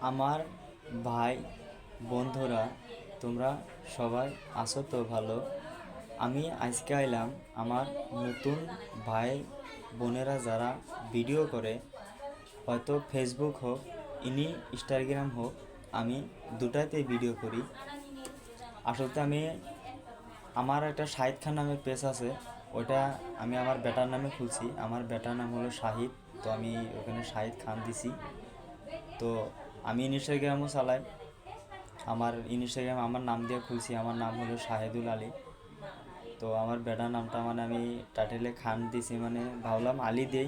আমার ভাই বন্ধুরা তোমরা সবাই আছো তো ভালো। আমি আজকে আইলাম আমার নতুন ভাই বোনেরা যারা ভিডিও করে, হয়তো ফেসবুক হোক ইনি ইনস্টাগ্রাম হোক, আমি দুটাতেই ভিডিও করি। আসলে আমি আমার একটা শাহিদ খান নামে পেজ আছে, ওটা আমি আমার বেটার নামে খুলছি। আমার বেটার নাম হলো শাহিদ, তো আমি ওখানে শাহিদ খান দিছি। তো আমি ইনস্টাগ্রামও চালাই, আমার ইনস্টাগ্রাম আমার নাম দিয়ে খুলছি, আমার নাম হলো শাহিদুল আলী। তো আমার বেটার নামটা মানে আমি টাইটেলে খান দিছি, মানে ভাবলাম আলী দেই,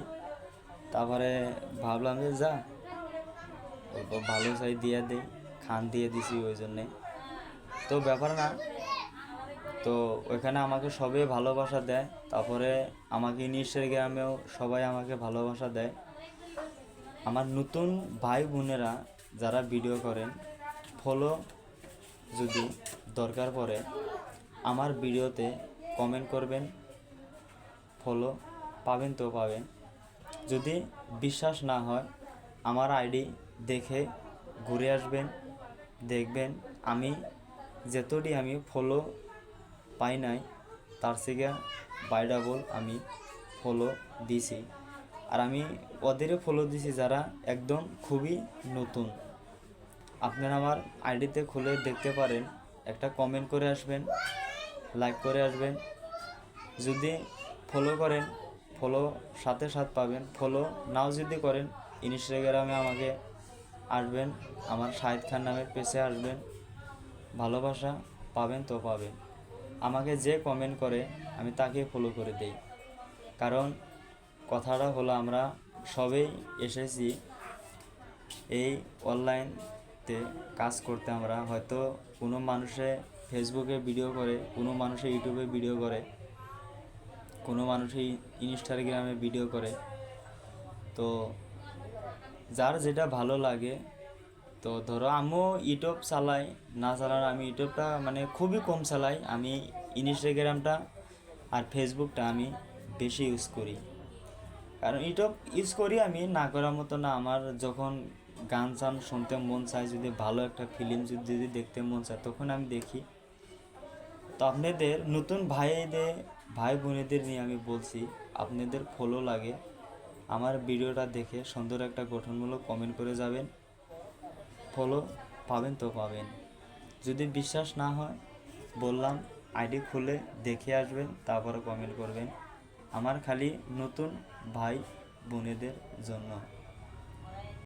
তারপরে ভাবলাম যে যা ভালো চাই দিয়ে দেই, খান দিয়ে দিছি ওই জন্যে। তো ব্যাপার না, তো ওইখানে আমাকে সবাই ভালোবাসা দেয়, তারপরে আমাকে ইনস্টাগ্রামেও সবাই আমাকে ভালোবাসা দেয়। আমার নতুন ভাই বোনেরা যারা ভিডিও করেন, ফলো যদি দরকার পড়ে আমার ভিডিওতে কমেন্ট করবেন, ফলো পাবেন তো পাবেন। যদি বিশ্বাস না হয় আমার আইডি দেখে ঘুরে আসবেন, দেখবেন আমি যেতটি আমি ফলো পাই নাই তার থেকে বাই ডাবল আমি ফলো দিছি। আর আমি ওদেরও ফলো দিছি যারা একদম খুবই নতুন। আপনারা আমার আইডিতে খুলে দেখতে পারেন, একটা কমেন্ট করে আসবেন, লাইক করে আসবেন। যদি ফলো করেন, ফলো সাথে সাথে পাবেন। ফলো নাও যদি করেন, ইনস্টাগ্রামে আমাকে আসবেন, আমার শাহিদ খান নামের পেজে আসবেন, ভালোবাসা পাবেন তো পাবেন। আমাকে যে কমেন্ট করে আমি তাকে ফলো করে দেই। কারণ কথাটা হলো আমরা সবাই এসেছি এই অনলাইনতে কাজ করতে। আমরা হয়তো কোনো মানুষে ফেসবুকে ভিডিও করে, কোনো মানুষে ইউটিউবে ভিডিও করে, কোনো মানুষই ইনস্টাগ্রামে ভিডিও করে। তো যার যেটা ভালো লাগে, তো ধরো আমিও ইউটিউব চালাই, না চালার আমি ইউটিউবটা মানে খুবই কম চালাই। আমি ইনস্টাগ্রামটা আর ফেসবুকটা আমি বেশি ইউজ করি। কারণ ইউটিউব ইউজ করি আমি, না করার মতো না। আমার যখন গান চান শুনতে মন চায়, যদি ভালো একটা ফিল্ম যদি দেখতে মন চায়, তখন আমি দেখি। তো আপনাদের নতুন ভাই বোনেদের নিয়ে আমি বলছি, আপনাদের ফলো লাগে, আমার ভিডিওটা দেখে সুন্দর একটা গঠনমূলক কমেন্ট করে যাবেন, ফলো পাবেন তো পাবেন। যদি বিশ্বাস না হয় বললাম আইডি খুলে দেখে আসবেন, তারপরে কমেন্ট করবেন। আমার খালি নতুন ভাই বোনেদের জন্য।